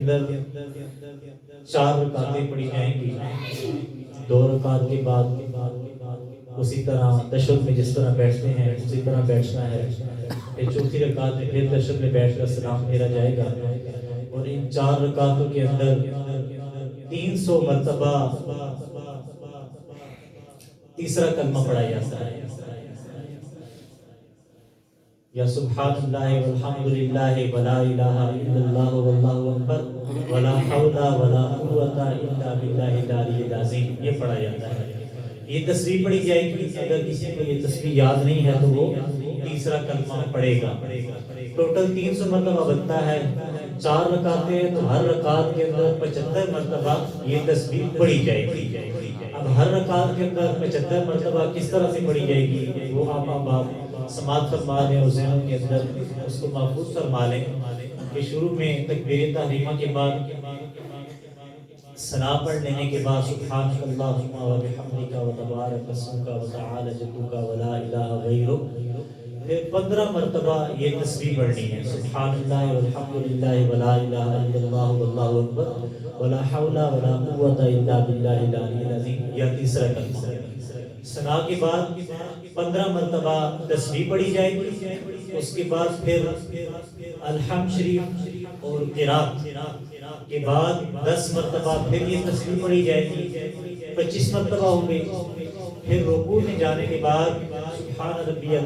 اندر چار رکعتیں پڑھی جائیں گی، دو رکعت کے بعد اسی طرح تشہد میں جس طرح بیٹھتے ہیں اسی طرح بیٹھنا ہے، پھر چوتھی رکعت میں پھر تشہد میں بیٹھ کر سلام پھیرا جائے گا، اور ان چار رکعتوں کے اندر 300 مرتبہ تیسرا کلمہ پڑھا جاتا ہے، یا سبحان اللہ والحمد للہ ولا الہ الا اللہ واللہ اکبر ولا حول ولا قوت الا باللہ العلی العظیم، یہ پڑھا جاتا ہے۔ یہ تسبیح پڑھی جائے گی، اگر کسی کو یہ تسبیح یاد نہیں ہے تو وہ تیسرا کلمہ پڑھے گا۔ ٹوٹل 300 مرتبہ بنتا ہے، 4 رکعتیں ہیں تو ہر رکعت کے اندر 75 مرتبہ یہ تسبیح پڑھی جائے گی۔ اب ہر رکعت کے اندر 75 مرتبہ کس طرح سے پڑھی جائے گی وہ آپ سماعت فرما لیں اور ذہن کے اندر اس کو محفوظ فرما لیں کہ شروع میں تکبیر تحریمہ کے بعد ثنا پڑھ لینے کے بعد سبحانک اللہم و بحمدک و تبارک اسمک و تعالی جدک و لا الہ غیرک، پھر 15 مرتبہ یہ تسبیح پڑھنی ہے، سبحان اللہ والحمد للہ ولا الہ الا اللہ واللہ اکبر ولا حول ولا قوت الا باللہ العلی العظیم، یا تیسرا کلمہ۔ ثنا کے بعد 15 مرتبہ تسبیح پڑھی جائے گی، اس کے بعد پھر الحمد شریف اور قرات کے بعد 10 مرتبہ پھر یہ تسبیح پڑھی جائے گی، 25 مرتبہ ہو گئی، پھر رکوع میں جانے کے بعد سبحان ربی